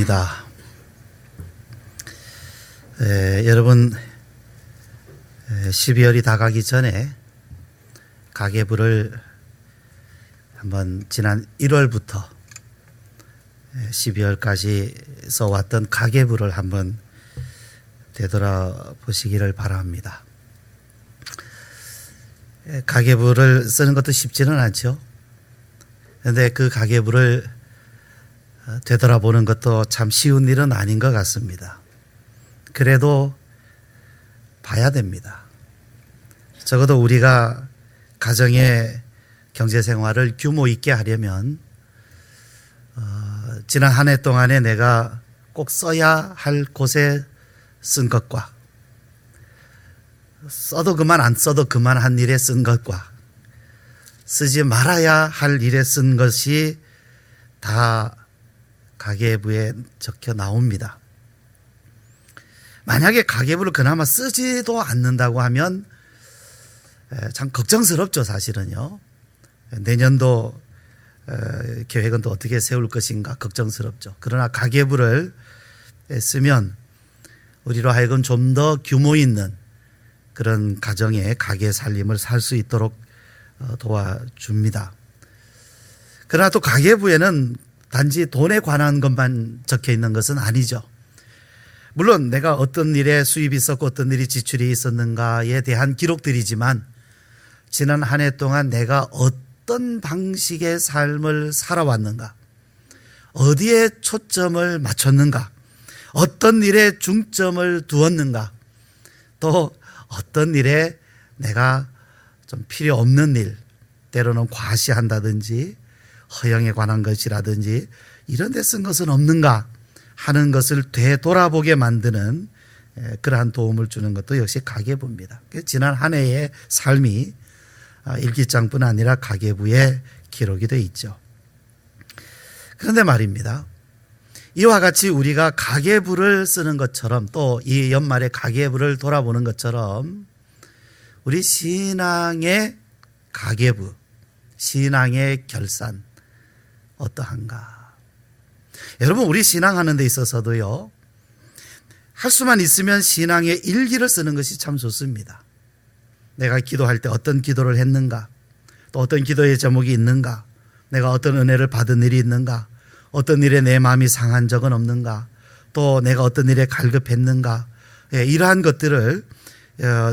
반갑습니다. 여러분 12월이 다 가기 전에 가계부를 한번 지난 1월부터 12월까지 써왔던 가계부를 한번 되돌아보시기를 바랍니다. 가계부를 쓰는 것도 쉽지는 않죠. 그런데 그 가계부를 되돌아보는 것도 참 쉬운 일은 아닌 것 같습니다. 그래도 봐야 됩니다. 적어도 우리가 가정의 경제생활을 규모 있게 하려면 지난 한 해 동안에 내가 꼭 써야 할 곳에 쓴 것과 써도 그만 안 써도 그만한 일에 쓴 것과 쓰지 말아야 할 일에 쓴 것이 다 가계부에 적혀 나옵니다. 만약에 가계부를 그나마 쓰지도 않는다고 하면 참 걱정스럽죠, 사실은요. 내년도 계획은 또 어떻게 세울 것인가 걱정스럽죠. 그러나 가계부를 쓰면 우리로 하여금 좀 더 규모 있는 그런 가정의 가계 살림을 살 수 있도록 도와줍니다. 그러나 또 가계부에는 단지 돈에 관한 것만 적혀 있는 것은 아니죠. 물론 내가 어떤 일에 수입이 있었고 어떤 일이 지출이 있었는가에 대한 기록들이지만 지난 한 해 동안 내가 어떤 방식의 삶을 살아왔는가, 어디에 초점을 맞췄는가, 어떤 일에 중점을 두었는가, 또 어떤 일에 내가 좀 필요 없는 일, 때로는 과시한다든지 허영에 관한 것이라든지 이런 데 쓴 것은 없는가 하는 것을 되돌아보게 만드는 그러한 도움을 주는 것도 역시 가계부입니다. 지난 한 해의 삶이 일기장뿐 아니라 가계부에 기록이 되어 있죠. 그런데 말입니다. 이와 같이 우리가 가계부를 쓰는 것처럼 또 이 연말에 가계부를 돌아보는 것처럼 우리 신앙의 가계부, 신앙의 결산 어떠한가? 여러분, 우리 신앙하는 데 있어서도요, 할 수만 있으면 신앙의 일기를 쓰는 것이 참 좋습니다. 내가 기도할 때 어떤 기도를 했는가, 또 어떤 기도의 제목이 있는가, 내가 어떤 은혜를 받은 일이 있는가, 어떤 일에 내 마음이 상한 적은 없는가, 또 내가 어떤 일에 갈급했는가, 이러한 것들을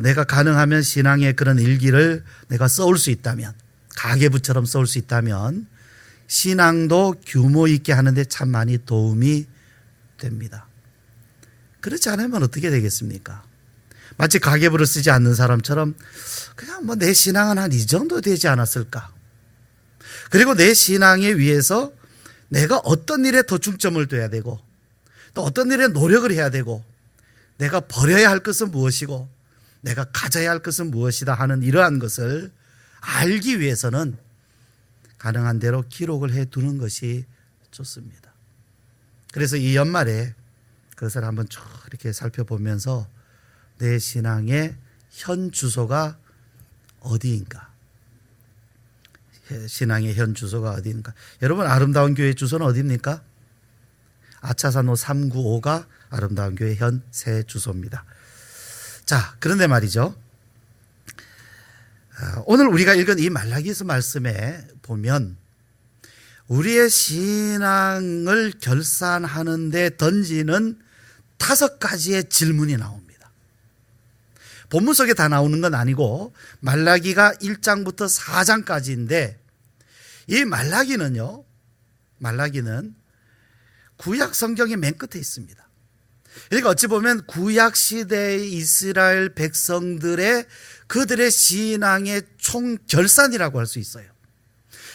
내가 가능하면 신앙의 그런 일기를 내가 써올 수 있다면, 가계부처럼 써올 수 있다면 신앙도 규모 있게 하는데 참 많이 도움이 됩니다. 그렇지 않으면 어떻게 되겠습니까? 마치 가계부를 쓰지 않는 사람처럼 그냥 뭐 내 신앙은 한 이 정도 되지 않았을까? 그리고 내 신앙에 위해서 내가 어떤 일에 더 중점을 둬야 되고 또 어떤 일에 노력을 해야 되고 내가 버려야 할 것은 무엇이고 내가 가져야 할 것은 무엇이다 하는 이러한 것을 알기 위해서는 가능한 대로 기록을 해 두는 것이 좋습니다. 그래서 이 연말에 그것을 한번 쭉 이렇게 살펴보면서 내 신앙의 현 주소가 어디인가? 신앙의 현 주소가 어디인가? 여러분, 아름다운 교회 주소는 어디입니까? 아차산로 395가 아름다운 교회 현 새 주소입니다. 자, 그런데 말이죠. 오늘 우리가 읽은 이 말라기서 말씀에 보면 우리의 신앙을 결산하는 데 던지는 5가지의 질문이 나옵니다. 본문 속에 다 나오는 건 아니고 말라기가 1장부터 4장까지인데 이 말라기는 구약 성경의 맨 끝에 있습니다. 그러니까 어찌 보면 구약 시대의 이스라엘 백성들의 그들의 신앙의 총결산이라고 할 수 있어요.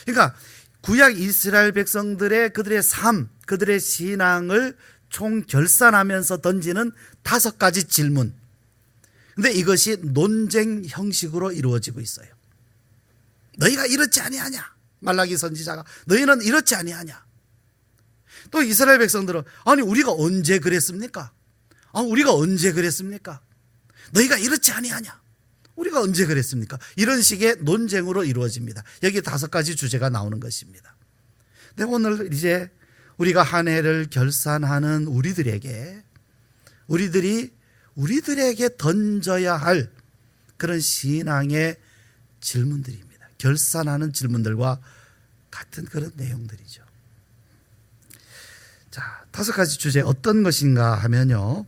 그러니까 구약 이스라엘 백성들의 그들의 삶, 그들의 신앙을 총결산하면서 던지는 5가지 질문. 근데 이것이 논쟁 형식으로 이루어지고 있어요. 너희가 이렇지 아니하냐? 말라기 선지자가 너희는 이렇지 아니하냐? 또 이스라엘 백성들은 아니 우리가 언제 그랬습니까? 우리가 언제 그랬습니까? 너희가 이렇지 아니하냐? 우리가 언제 그랬습니까? 이런 식의 논쟁으로 이루어집니다. 여기 5가지 주제가 나오는 것입니다. 근데 오늘 이제 우리가 한 해를 결산하는 우리들에게 던져야 할 그런 신앙의 질문들입니다. 결산하는 질문들과 같은 그런 내용들이죠. 자, 5가지 주제 어떤 것인가 하면요.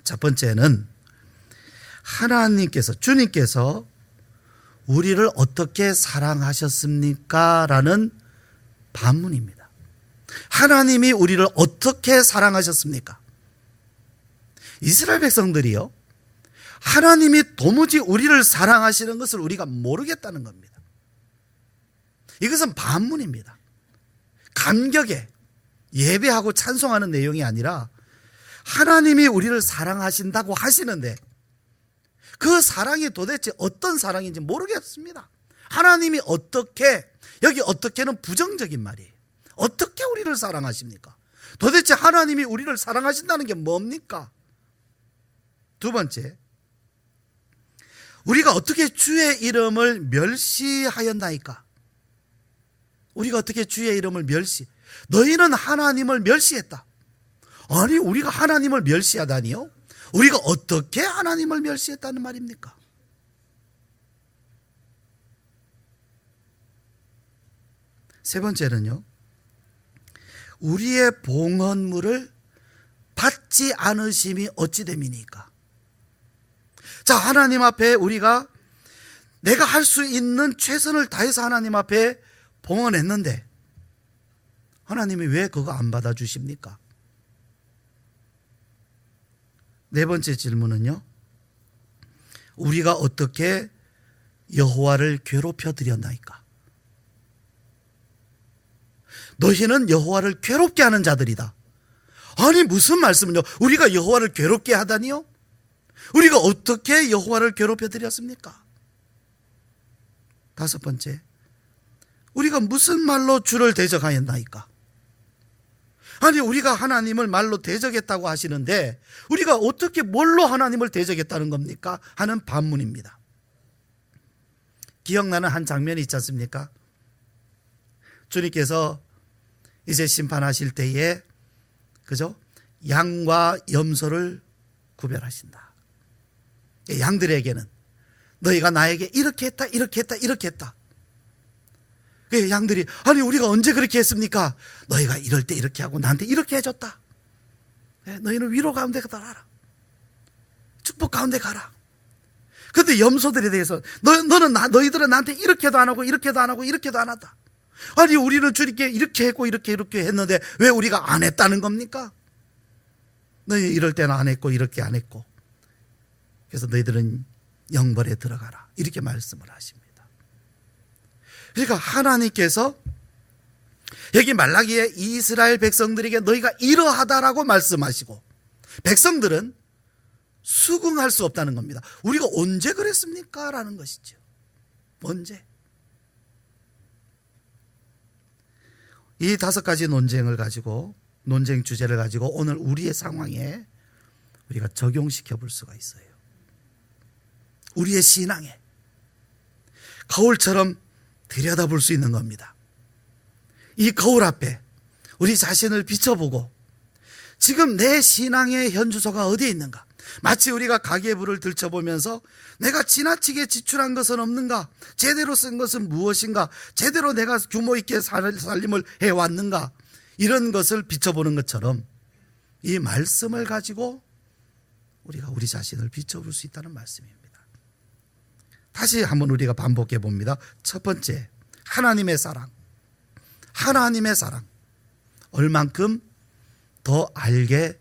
첫 번째는 주님께서 우리를 어떻게 사랑하셨습니까? 라는 반문입니다. 하나님이 우리를 어떻게 사랑하셨습니까? 이스라엘 백성들이요, 하나님이 도무지 우리를 사랑하시는 것을 우리가 모르겠다는 겁니다. 이것은 반문입니다. 감격에 예배하고 찬송하는 내용이 아니라 하나님이 우리를 사랑하신다고 하시는데 그 사랑이 도대체 어떤 사랑인지 모르겠습니다. 하나님이 여기 어떻게는 부정적인 말이에요. 어떻게 우리를 사랑하십니까? 도대체 하나님이 우리를 사랑하신다는 게 뭡니까? 두 번째, 우리가 어떻게 주의 이름을 멸시하였나이까? 우리가 어떻게 주의 이름을 너희는 하나님을 멸시했다. 아니, 우리가 하나님을 멸시하다니요? 우리가 어떻게 하나님을 멸시했다는 말입니까? 세 번째는요, 우리의 봉헌물을 받지 않으심이 어찌 됨이니까? 자, 하나님 앞에 내가 할 수 있는 최선을 다해서 하나님 앞에 봉헌했는데 하나님이 왜 그거 안 받아주십니까? 네 번째 질문은요, 우리가 어떻게 여호와를 괴롭혀 드렸나이까? 너희는 여호와를 괴롭게 하는 자들이다. 아니, 무슨 말씀은요? 우리가 여호와를 괴롭게 하다니요? 우리가 어떻게 여호와를 괴롭혀 드렸습니까? 다섯 번째, 우리가 무슨 말로 주를 대적하였나이까? 아니, 우리가 하나님을 말로 대적했다고 하시는데 우리가 어떻게 뭘로 하나님을 대적했다는 겁니까? 하는 반문입니다. 기억나는 한 장면이 있지 않습니까? 주님께서 이제 심판하실 때에 양과 염소를 구별하신다. 양들에게는 너희가 나에게 이렇게 했다, 이렇게 했다, 이렇게 했다. 양들이, 아니, 우리가 언제 그렇게 했습니까? 너희가 이럴 때 이렇게 하고 나한테 이렇게 해줬다. 너희는 위로 가운데 가라. 축복 가운데 가라. 그런데 염소들에 대해서 너희들은 나한테 이렇게도 안 하고 이렇게도 안 하고 이렇게도 안 한다. 아니, 우리는 주님께 이렇게 했고 이렇게 했는데 왜 우리가 안 했다는 겁니까? 너희 이럴 때는 안 했고 이렇게 안 했고, 그래서 너희들은 영벌에 들어가라, 이렇게 말씀을 하십니다. 그러니까 하나님께서 여기 말라기에 이스라엘 백성들에게 너희가 이러하다라고 말씀하시고 백성들은 수긍할 수 없다는 겁니다. 우리가 언제 그랬습니까? 라는 것이죠. 언제? 이 5가지 논쟁 주제를 가지고 오늘 우리의 상황에 우리가 적용시켜 볼 수가 있어요. 우리의 신앙에 거울처럼 들여다볼 수 있는 겁니다. 이 거울 앞에 우리 자신을 비춰보고 지금 내 신앙의 현주소가 어디에 있는가? 마치 우리가 가계부를 들춰보면서 내가 지나치게 지출한 것은 없는가? 제대로 쓴 것은 무엇인가? 제대로 내가 규모 있게 살림을 해왔는가? 이런 것을 비춰보는 것처럼 이 말씀을 가지고 우리가 우리 자신을 비춰볼 수 있다는 말씀입니다. 다시 한번 우리가 반복해 봅니다. 첫 번째, 하나님의 사랑. 얼만큼 더 알게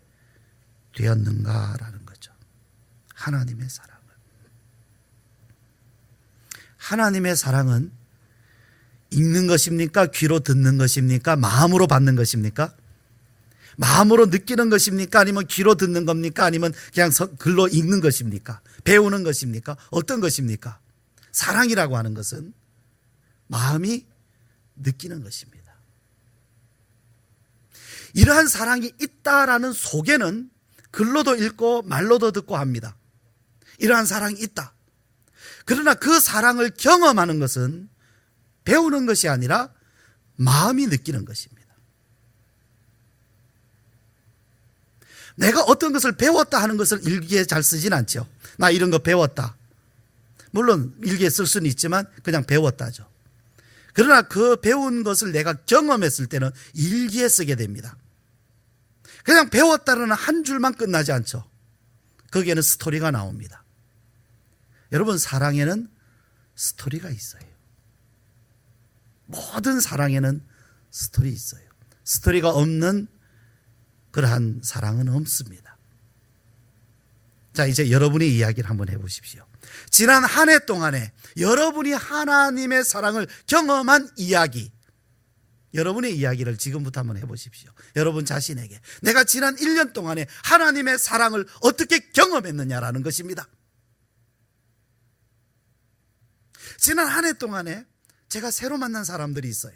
되었는가라는 거죠. 하나님의 사랑은 읽는 것입니까? 귀로 듣는 것입니까? 마음으로 받는 것입니까? 마음으로 느끼는 것입니까? 아니면 귀로 듣는 겁니까? 아니면 그냥 글로 읽는 것입니까? 배우는 것입니까? 어떤 것입니까? 사랑이라고 하는 것은 마음이 느끼는 것입니다. 이러한 사랑이 있다라는 소개는 글로도 읽고 말로도 듣고 합니다. 이러한 사랑이 있다. 그러나 그 사랑을 경험하는 것은 배우는 것이 아니라 마음이 느끼는 것입니다. 내가 어떤 것을 배웠다 하는 것을 일기에 잘 쓰진 않죠. 나 이런 거 배웠다. 물론 일기에 쓸 수는 있지만 그냥 배웠다죠. 그러나 그 배운 것을 내가 경험했을 때는 일기에 쓰게 됩니다. 그냥 배웠다는 한 줄만 끝나지 않죠. 거기에는 스토리가 나옵니다. 여러분, 사랑에는 스토리가 있어요. 모든 사랑에는 스토리 있어요. 스토리가 없는 그러한 사랑은 없습니다. 자, 이제 여러분의 이야기를 한번 해보십시오. 지난 한 해 동안에 여러분이 하나님의 사랑을 경험한 이야기, 여러분의 이야기를 지금부터 한번 해보십시오. 여러분 자신에게 내가 지난 1년 동안에 하나님의 사랑을 어떻게 경험했느냐라는 것입니다. 지난 한 해 동안에 제가 새로 만난 사람들이 있어요.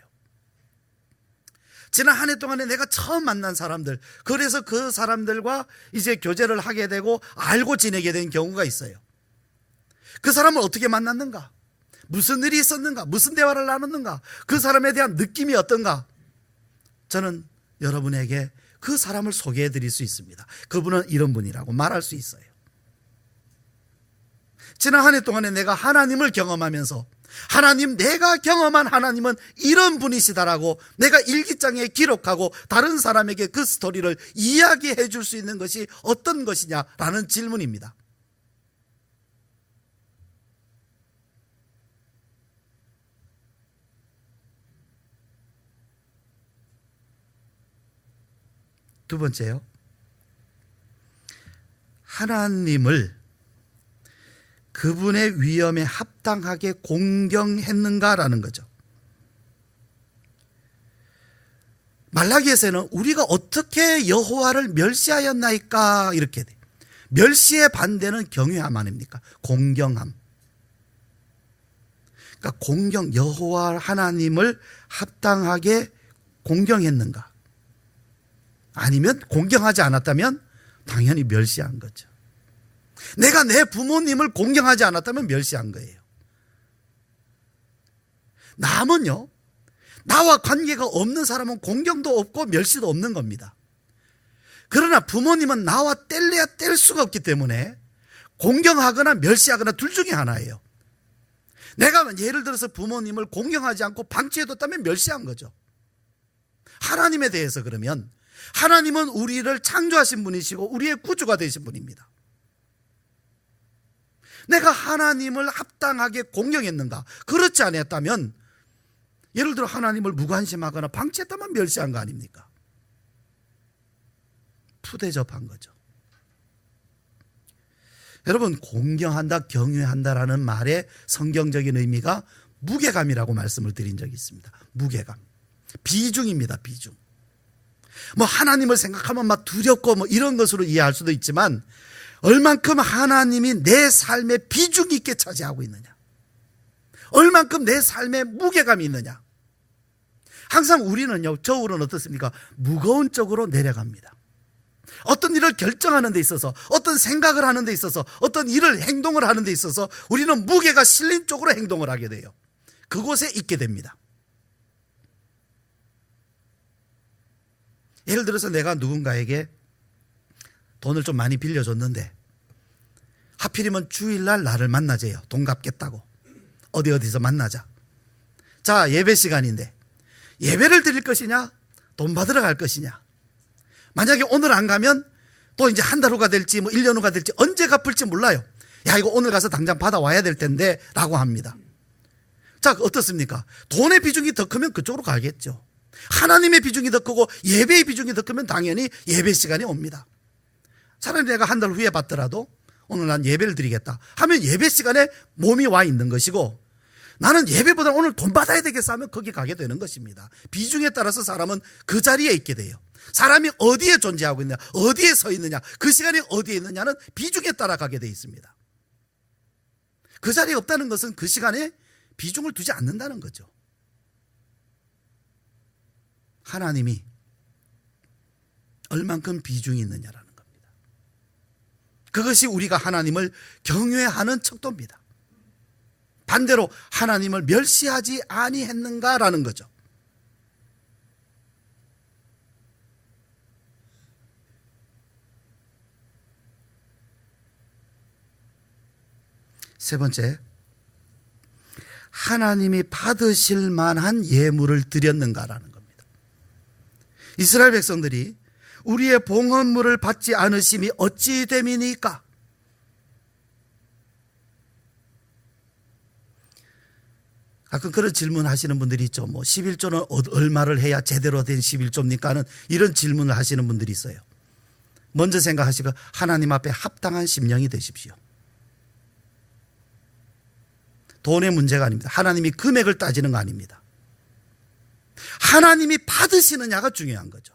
지난 한 해 동안에 내가 처음 만난 사람들, 그래서 그 사람들과 이제 교제를 하게 되고 알고 지내게 된 경우가 있어요. 그 사람을 어떻게 만났는가? 무슨 일이 있었는가? 무슨 대화를 나눴는가? 그 사람에 대한 느낌이 어떤가? 저는 여러분에게 그 사람을 소개해 드릴 수 있습니다. 그분은 이런 분이라고 말할 수 있어요. 지난 한 해 동안에 내가 하나님을 경험하면서 하나님, 내가 경험한 하나님은 이런 분이시다라고 내가 일기장에 기록하고 다른 사람에게 그 스토리를 이야기해 줄 수 있는 것이 어떤 것이냐라는 질문입니다. 두 번째요, 하나님을 그분의 위엄에 합당하게 공경했는가라는 거죠. 말라기에서는 우리가 어떻게 여호와를 멸시하였나이까 이렇게 돼. 멸시의 반대는 경외함 아닙니까? 공경함. 그러니까 공경, 여호와 하나님을 합당하게 공경했는가? 아니면 공경하지 않았다면 당연히 멸시한 거죠. 내가 내 부모님을 공경하지 않았다면 멸시한 거예요. 남은요, 나와 관계가 없는 사람은 공경도 없고 멸시도 없는 겁니다. 그러나 부모님은 나와 뗄래야 뗄 수가 없기 때문에 공경하거나 멸시하거나 둘 중에 하나예요. 내가 예를 들어서 부모님을 공경하지 않고 방치해뒀다면 멸시한 거죠. 하나님에 대해서 그러면 하나님은 우리를 창조하신 분이시고 우리의 구주가 되신 분입니다. 내가 하나님을 합당하게 공경했는가? 그렇지 않았다면, 예를 들어 하나님을 무관심하거나 방치했다면 멸시한 거 아닙니까? 푸대접한 거죠. 여러분, 공경한다, 경외한다라는 말의 성경적인 의미가 무게감이라고 말씀을 드린 적이 있습니다. 무게감. 비중입니다, 비중. 뭐 하나님을 생각하면 막 두렵고 뭐 이런 것으로 이해할 수도 있지만, 얼만큼 하나님이 내 삶에 비중 있게 차지하고 있느냐, 얼만큼 내 삶에 무게감이 있느냐. 항상 우리는요, 저울은 어떻습니까? 무거운 쪽으로 내려갑니다. 어떤 일을 결정하는 데 있어서, 어떤 생각을 하는 데 있어서, 어떤 일을, 행동을 하는 데 있어서 우리는 무게가 실린 쪽으로 행동을 하게 돼요. 그곳에 있게 됩니다. 예를 들어서 내가 누군가에게 돈을 좀 많이 빌려줬는데 하필이면 주일날 나를 만나재요. 돈 갚겠다고. 어디서 만나자. 자, 예배 시간인데 예배를 드릴 것이냐, 돈 받으러 갈 것이냐. 만약에 오늘 안 가면 또 이제 한 달 후가 될지 뭐 1년 후가 될지 언제 갚을지 몰라요. 야, 이거 오늘 가서 당장 받아와야 될 텐데 라고 합니다. 자, 어떻습니까? 돈의 비중이 더 크면 그쪽으로 가겠죠. 하나님의 비중이 더 크고 예배의 비중이 더 크면 당연히 예배 시간이 옵니다. 차라리 내가 한 달 후에 받더라도 오늘 난 예배를 드리겠다 하면 예배 시간에 몸이 와 있는 것이고, 나는 예배보다 오늘 돈 받아야 되겠어 하면 거기 가게 되는 것입니다. 비중에 따라서 사람은 그 자리에 있게 돼요. 사람이 어디에 존재하고 있느냐, 어디에 서 있느냐, 그 시간에 어디에 있느냐는 비중에 따라 가게 돼 있습니다. 그 자리에 없다는 것은 그 시간에 비중을 두지 않는다는 거죠. 하나님이 얼만큼 비중이 있느냐라는 겁니다. 그것이 우리가 하나님을 경외하는 척도입니다. 반대로 하나님을 멸시하지 아니했는가라는 거죠. 세 번째, 하나님이 받으실 만한 예물을 드렸는가라는 겁니다. 이스라엘 백성들이 우리의 봉헌물을 받지 않으심이 어찌 됨이니까? 가끔 그런 질문 하시는 분들이 있죠. 11조는 얼마를 해야 제대로 된 11조입니까? 하는 이런 질문을 하시는 분들이 있어요. 먼저 생각하시고 하나님 앞에 합당한 심령이 되십시오. 돈의 문제가 아닙니다. 하나님이 금액을 따지는 거 아닙니다. 하나님이 받으시느냐가 중요한 거죠.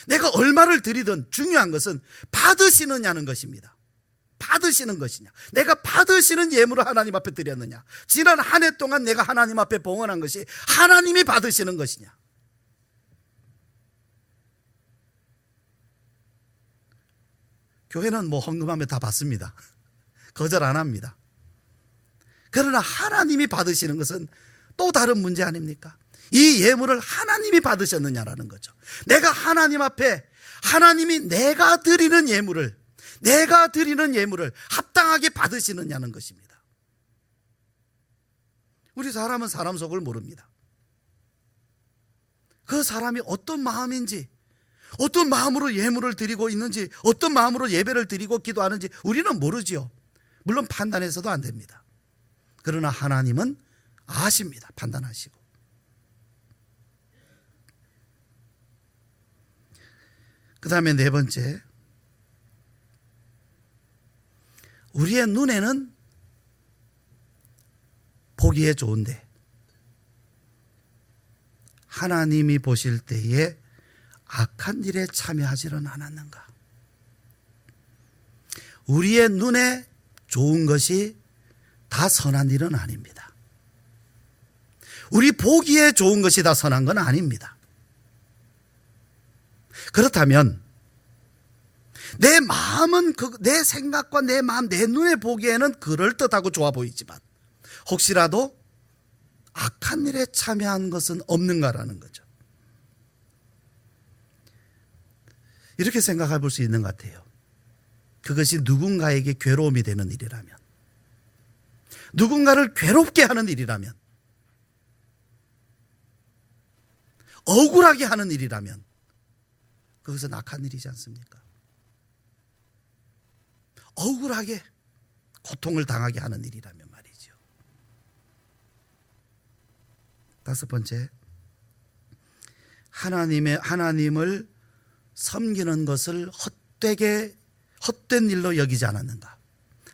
내가 얼마를 드리든 중요한 것은 받으시느냐는 것입니다. 받으시는 것이냐, 내가 받으시는 예물을 하나님 앞에 드렸느냐, 지난 한 해 동안 내가 하나님 앞에 봉헌한 것이 하나님이 받으시는 것이냐. 교회는 헌금하면 다 받습니다. 거절 안 합니다. 그러나 하나님이 받으시는 것은 또 다른 문제 아닙니까? 이 예물을 하나님이 받으셨느냐라는 거죠. 내가 하나님 앞에 하나님이 내가 드리는 예물을 합당하게 받으시느냐는 것입니다. 우리 사람은 사람 속을 모릅니다. 그 사람이 어떤 마음인지, 어떤 마음으로 예물을 드리고 있는지, 어떤 마음으로 예배를 드리고 기도하는지 우리는 모르지요. 물론 판단해서도 안 됩니다. 그러나 하나님은 아십니다. 판단하시고. 그 다음에 네 번째, 우리의 눈에는 보기에 좋은데 하나님이 보실 때에 악한 일에 참여하지는 않았는가? 우리의 눈에 좋은 것이 다 선한 일은 아닙니다. 우리 보기에 좋은 것이 다 선한 건 아닙니다. 그렇다면 내 마음은 내 생각과 내 마음, 내 눈에 보기에는 그럴듯하고 좋아 보이지만 혹시라도 악한 일에 참여한 것은 없는가라는 거죠. 이렇게 생각해 볼 수 있는 것 같아요. 그것이 누군가에게 괴로움이 되는 일이라면, 누군가를 괴롭게 하는 일이라면, 억울하게 하는 일이라면 그것은 악한 일이지 않습니까? 억울하게 고통을 당하게 하는 일이라면 말이죠. 다섯 번째, 하나님을 섬기는 것을 헛된 일로 여기지 않았는가?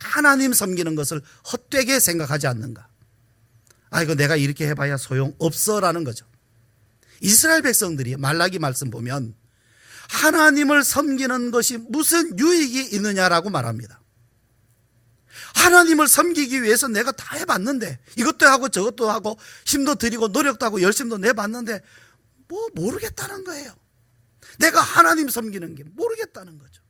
하나님 섬기는 것을 헛되게 생각하지 않는가? 이거 내가 이렇게 해봐야 소용없어라는 거죠. 이스라엘 백성들이 말라기 말씀 보면 하나님을 섬기는 것이 무슨 유익이 있느냐라고 말합니다. 하나님을 섬기기 위해서 내가 다 해봤는데, 이것도 하고 저것도 하고 힘도 들이고 노력도 하고 열심도 내봤는데 모르겠다는 거예요. 내가 하나님 섬기는 게 모르겠다는 거죠.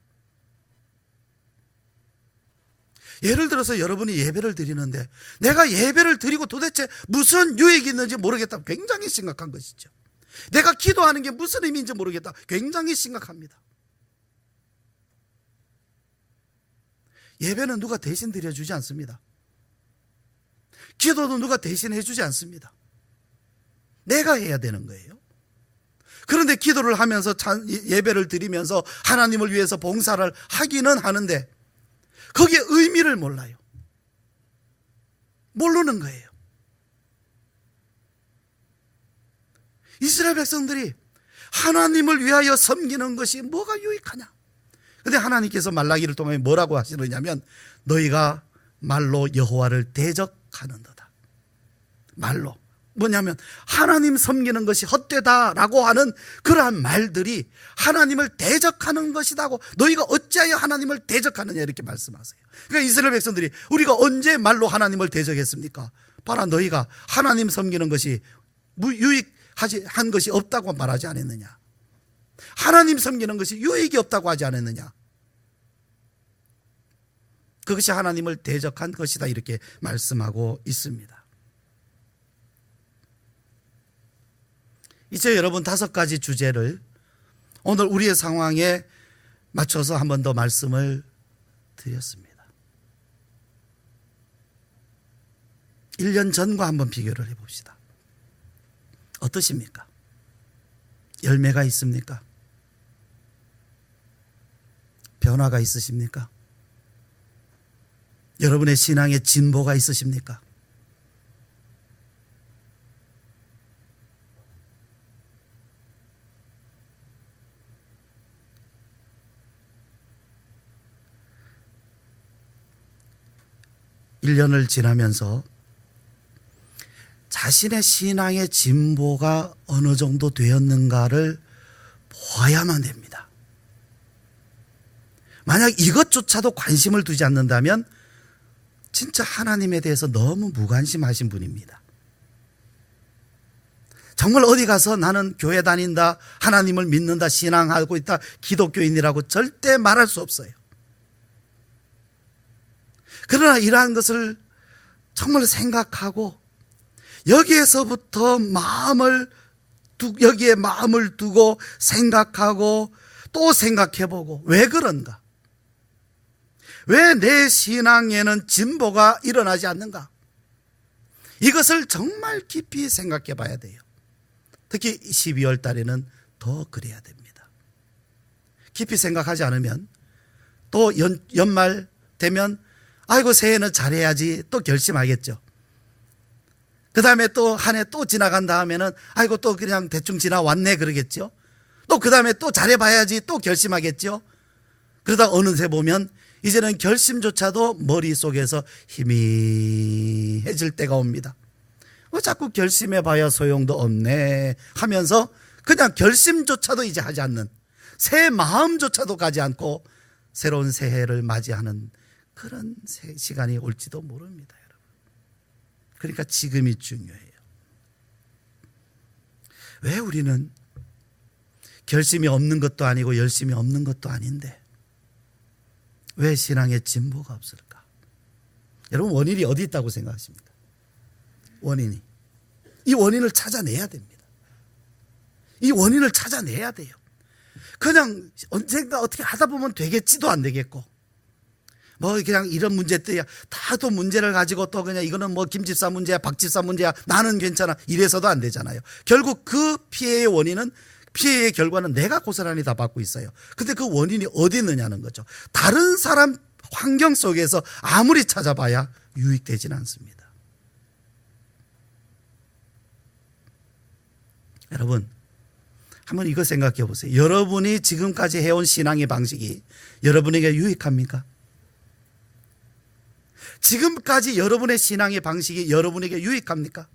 예를 들어서 여러분이 예배를 드리는데 내가 예배를 드리고 도대체 무슨 유익이 있는지 모르겠다, 굉장히 심각한 것이죠. 내가 기도하는 게 무슨 의미인지 모르겠다, 굉장히 심각합니다. 예배는 누가 대신 드려주지 않습니다. 기도도 누가 대신 해주지 않습니다. 내가 해야 되는 거예요. 그런데 기도를 하면서 예배를 드리면서 하나님을 위해서 봉사를 하기는 하는데 거기에 의미를 몰라요. 모르는 거예요. 이스라엘 백성들이 하나님을 위하여 섬기는 것이 뭐가 유익하냐? 그런데 하나님께서 말라기를 통해 뭐라고 하시느냐면 너희가 말로 여호와를 대적하는도다. 말로. 뭐냐면 하나님 섬기는 것이 헛되다라고 하는 그러한 말들이 하나님을 대적하는 것이다고, 너희가 어찌하여 하나님을 대적하느냐 이렇게 말씀하세요. 그러니까 이스라엘 백성들이 우리가 언제 말로 하나님을 대적했습니까? 봐라, 너희가 하나님 섬기는 것이 유익한 것이 없다고 말하지 않았느냐? 하나님 섬기는 것이 유익이 없다고 하지 않았느냐? 그것이 하나님을 대적한 것이다 이렇게 말씀하고 있습니다. 이제 여러분 5가지 주제를 오늘 우리의 상황에 맞춰서 한 번 더 말씀을 드렸습니다. 1년 전과 한번 비교를 해봅시다. 어떠십니까? 열매가 있습니까? 변화가 있으십니까? 여러분의 신앙에 진보가 있으십니까? (1년을) 지나면서 자신의 신앙의 진보가 어느 정도 되었는가를 보아야만 됩니다. 만약 이것조차도 관심을 두지 않는다면 진짜 하나님에 대해서 너무 무관심하신 분입니다. 정말 어디 가서 나는 교회 다닌다, 하나님을 믿는다, 신앙하고 있다, 기독교인이라고 절대 말할 수 없어요. 그러나 이러한 것을 정말 생각하고 여기에서부터 여기에 마음을 두고 생각하고 또 생각해보고 왜 그런가? 왜 내 신앙에는 진보가 일어나지 않는가? 이것을 정말 깊이 생각해 봐야 돼요. 특히 12월 달에는 더 그래야 됩니다. 깊이 생각하지 않으면 또 연말 되면 아이고 새해는 잘해야지 또 결심하겠죠. 그 다음에 또 한 해 또 지나간 다음에는 아이고 또 그냥 대충 지나왔네 그러겠죠. 또 그 다음에 또 잘해봐야지 또 결심하겠죠. 그러다 어느새 보면 이제는 결심조차도 머릿속에서 희미해질 때가 옵니다. 자꾸 결심해봐야 소용도 없네 하면서 그냥 결심조차도 이제 하지 않는, 새 마음조차도 가지 않고 새로운 새해를 맞이하는 그런 시간이 올지도 모릅니다, 여러분. 그러니까 지금이 중요해요. 왜 우리는 결심이 없는 것도 아니고 열심이 없는 것도 아닌데 왜 신앙에 진보가 없을까? 여러분, 원인이 어디 있다고 생각하십니까? 원인이. 이 원인을 찾아내야 됩니다. 이 원인을 찾아내야 돼요. 그냥 언젠가 어떻게 하다 보면 되겠지도 안 되겠고, 뭐 그냥 이런 문제 때야 다 또 문제를 가지고 또 그냥 이거는 뭐 김집사 문제야, 박집사 문제야, 나는 괜찮아, 이래서도 안 되잖아요. 결국 그 피해의 원인은, 피해의 결과는 내가 고스란히 다 받고 있어요. 근데 그 원인이 어디 있느냐는 거죠. 다른 사람 환경 속에서 아무리 찾아봐야 유익되지는 않습니다. 여러분, 한번 이거 생각해 보세요. 여러분이 지금까지 해온 신앙의 방식이 여러분에게 유익합니까? 지금까지 여러분의 신앙의 방식이 여러분에게 유익합니까?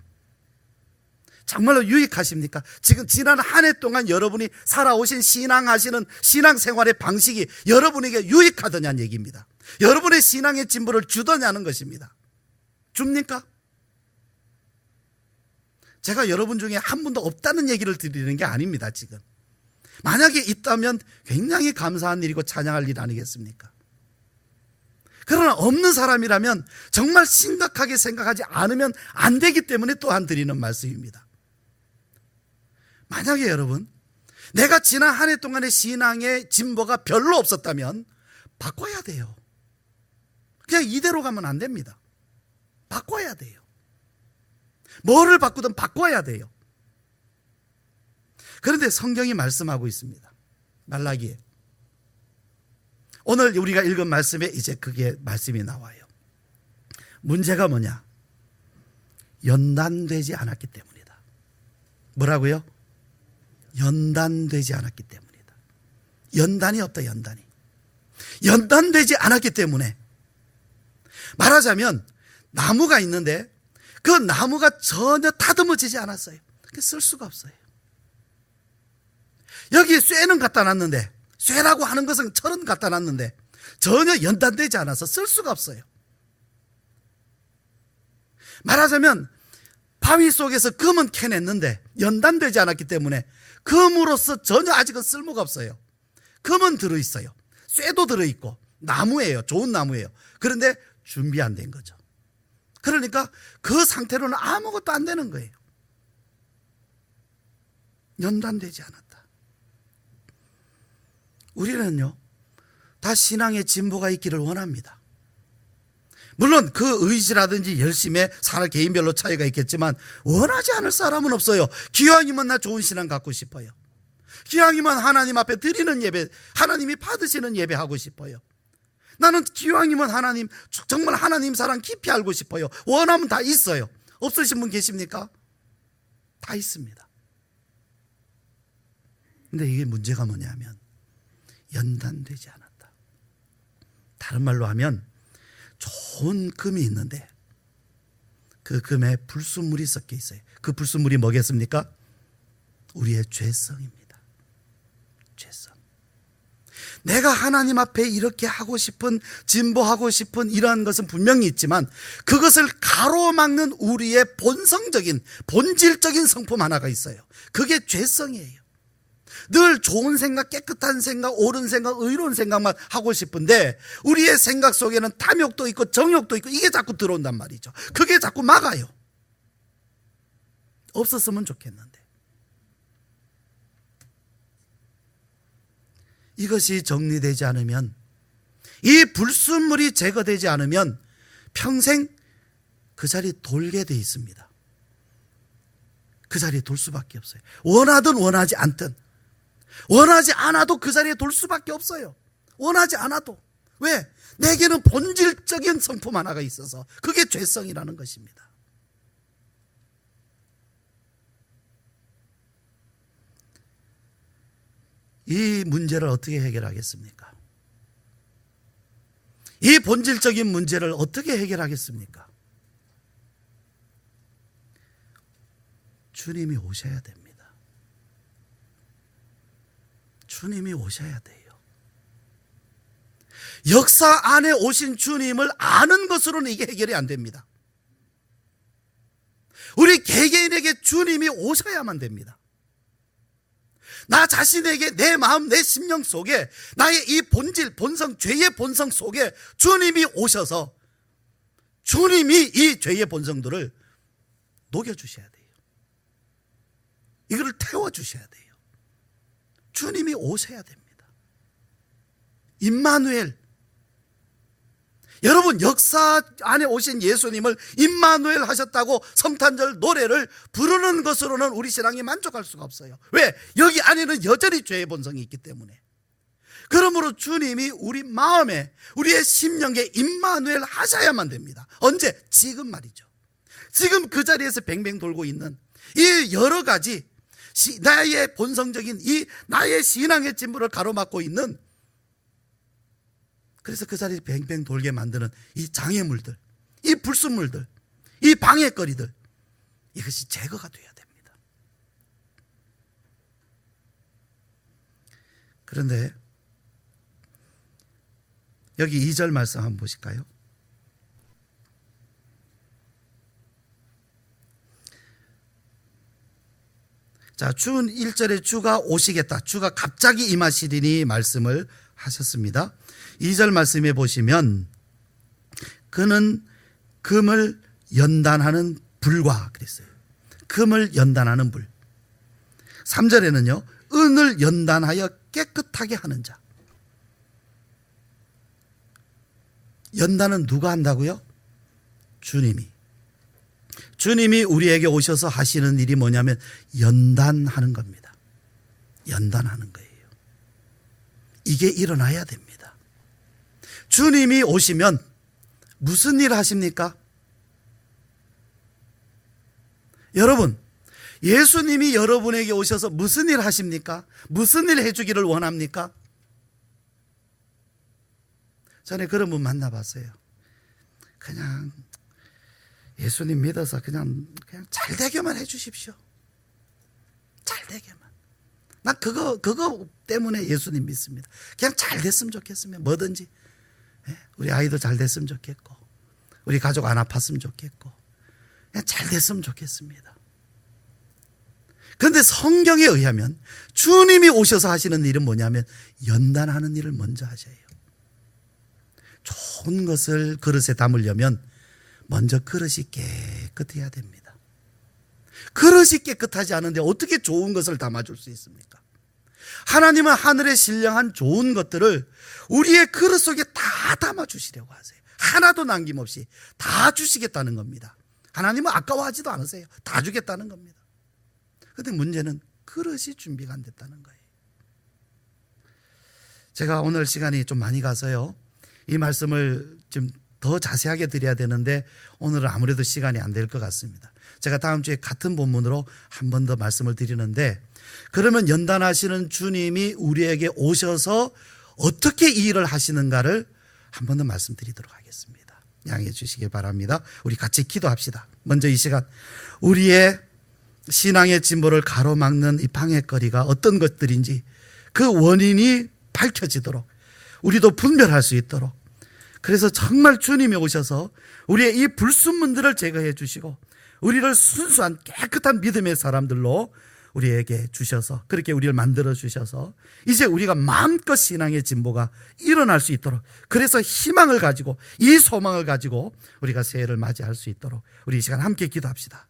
정말로 유익하십니까? 지금 지난 한 해 동안 여러분이 살아오신 신앙하시는 신앙생활의 방식이 여러분에게 유익하더냐는 얘기입니다. 여러분의 신앙의 진보를 주더냐는 것입니다. 줍니까? 제가 여러분 중에 한 분도 없다는 얘기를 드리는 게 아닙니다, 지금. 만약에 있다면 굉장히 감사한 일이고 찬양할 일 아니겠습니까? 그러나 없는 사람이라면 정말 심각하게 생각하지 않으면 안 되기 때문에 또한 드리는 말씀입니다. 만약에 여러분, 내가 지난 한 해 동안의 신앙의 진보가 별로 없었다면 바꿔야 돼요. 그냥 이대로 가면 안 됩니다. 바꿔야 돼요. 뭐를 바꾸든 바꿔야 돼요. 그런데 성경이 말씀하고 있습니다. 말라기에. 오늘 우리가 읽은 말씀에 이제 그게 말씀이 나와요. 문제가 뭐냐? 연단되지 않았기 때문이다. 뭐라고요? 연단되지 않았기 때문이다. 연단이 없다, 연단이. 연단되지 않았기 때문에, 말하자면 나무가 있는데 그 나무가 전혀 다듬어지지 않았어요. 쓸 수가 없어요. 여기에 쇠는 갖다 놨는데, 쇠라고 하는 것은 철은 갖다 놨는데 전혀 연단되지 않아서 쓸 수가 없어요. 말하자면 바위 속에서 금은 캐냈는데 연단되지 않았기 때문에 금으로서 전혀 아직은 쓸모가 없어요. 금은 들어있어요. 쇠도 들어있고 나무예요. 좋은 나무예요. 그런데 준비 안 된 거죠. 그러니까 그 상태로는 아무것도 안 되는 거예요. 연단되지 않았다. 우리는요, 다 신앙의 진보가 있기를 원합니다. 물론 그 의지라든지 열심에 사람 개인별로 차이가 있겠지만 원하지 않을 사람은 없어요. 기왕이면 나 좋은 신앙 갖고 싶어요. 기왕이면 하나님 앞에 드리는 예배, 하나님이 받으시는 예배 하고 싶어요. 나는 기왕이면 하나님, 정말 하나님 사랑 깊이 알고 싶어요. 원하면 다 있어요. 없으신 분 계십니까? 다 있습니다. 근데 이게 문제가 뭐냐면 연단되지 않았다. 다른 말로 하면 좋은 금이 있는데 그 금에 불순물이 섞여 있어요. 그 불순물이 뭐겠습니까? 우리의 죄성입니다. 죄성. 내가 하나님 앞에 이렇게 하고 싶은, 진보하고 싶은 이러한 것은 분명히 있지만 그것을 가로막는 우리의 본성적인, 본질적인 성품 하나가 있어요. 그게 죄성이에요. 늘 좋은 생각, 깨끗한 생각, 옳은 생각, 의로운 생각만 하고 싶은데 우리의 생각 속에는 탐욕도 있고 정욕도 있고 이게 자꾸 들어온단 말이죠. 그게 자꾸 막아요. 없었으면 좋겠는데. 이것이 정리되지 않으면, 이 불순물이 제거되지 않으면 평생 그 자리에 돌게 돼 있습니다. 그 자리에 돌 수밖에 없어요. 원하든 원하지 않든. 원하지 않아도 그 자리에 돌 수밖에 없어요. 원하지 않아도. 왜? 내게는 본질적인 성품 하나가 있어서 그게 죄성이라는 것입니다. 이 문제를 어떻게 해결하겠습니까? 이 본질적인 문제를 어떻게 해결하겠습니까? 주님이 오셔야 됩니다. 주님이 오셔야 돼요. 역사 안에 오신 주님을 아는 것으로는 이게 해결이 안 됩니다. 우리 개개인에게 주님이 오셔야만 됩니다. 나 자신에게 내 마음, 내 심령 속에 나의 이 본질, 본성, 죄의 본성 속에 주님이 오셔서 주님이 이 죄의 본성들을 녹여주셔야 돼요. 이거를 태워주셔야 돼요. 주님이 오셔야 됩니다. 임마누엘. 여러분, 역사 안에 오신 예수님을 임마누엘 하셨다고 성탄절 노래를 부르는 것으로는 우리 신앙이 만족할 수가 없어요. 왜? 여기 안에는 여전히 죄의 본성이 있기 때문에. 그러므로 주님이 우리 마음에, 우리의 심령에 임마누엘 하셔야만 됩니다. 언제? 지금 말이죠. 지금 그 자리에서 뱅뱅 돌고 있는 이 여러 가지 나의 본성적인 이 나의 신앙의 진보를 가로막고 있는, 그래서 그 자리에 뱅뱅 돌게 만드는 이 장애물들, 이 불순물들, 이 방해거리들, 이것이 제거가 돼야 됩니다. 그런데 여기 2절 말씀 한번 보실까요? 자, 주 1절에 주가 오시겠다, 주가 갑자기 임하시리니 말씀을 하셨습니다. 2절 말씀에 보시면 그는 금을 연단하는 불과 그랬어요. 금을 연단하는 불. 3절에는요, 은을 연단하여 깨끗하게 하는 자. 연단은 누가 한다고요? 주님이. 주님이 우리에게 오셔서 하시는 일이 뭐냐면 연단하는 겁니다. 연단하는 거예요. 이게 일어나야 됩니다. 주님이 오시면 무슨 일 하십니까? 여러분, 예수님이 여러분에게 오셔서 무슨 일 하십니까? 무슨 일 해주기를 원합니까? 전에 그런 분 만나봤어요. 그냥 예수님 믿어서 그냥 잘 되게만 해주십시오. 잘 되게만. 난 그거 때문에 예수님 믿습니다. 그냥 잘 됐으면 좋겠으면 뭐든지. 우리 아이도 잘 됐으면 좋겠고, 우리 가족 안 아팠으면 좋겠고, 그냥 잘 됐으면 좋겠습니다. 그런데 성경에 의하면 주님이 오셔서 하시는 일은 뭐냐면 연단하는 일을 먼저 하셔요. 좋은 것을 그릇에 담으려면 먼저 그릇이 깨끗해야 됩니다. 그릇이 깨끗하지 않은데 어떻게 좋은 것을 담아줄 수 있습니까? 하나님은 하늘에 신령한 좋은 것들을 우리의 그릇 속에 다 담아주시려고 하세요. 하나도 남김없이 다 주시겠다는 겁니다. 하나님은 아까워하지도 않으세요. 다 주겠다는 겁니다. 그런데 문제는 그릇이 준비가 안 됐다는 거예요. 제가 오늘 시간이 좀 많이 가서요, 이 말씀을 좀 더 자세하게 드려야 되는데 오늘은 아무래도 시간이 안 될 것 같습니다. 제가 다음 주에 같은 본문으로 한 번 더 말씀을 드리는데, 그러면 연단하시는 주님이 우리에게 오셔서 어떻게 이 일을 하시는가를 한 번 더 말씀드리도록 하겠습니다. 양해해 주시기 바랍니다. 우리 같이 기도합시다. 먼저 이 시간 우리의 신앙의 진보를 가로막는 이 방해거리가 어떤 것들인지 그 원인이 밝혀지도록, 우리도 분별할 수 있도록, 그래서 정말 주님이 오셔서 우리의 이 불순물들을 제거해 주시고 우리를 순수한 깨끗한 믿음의 사람들로 우리에게 주셔서, 그렇게 우리를 만들어 주셔서 이제 우리가 마음껏 신앙의 진보가 일어날 수 있도록, 그래서 희망을 가지고, 이 소망을 가지고 우리가 새해를 맞이할 수 있도록 우리 이 시간 함께 기도합시다.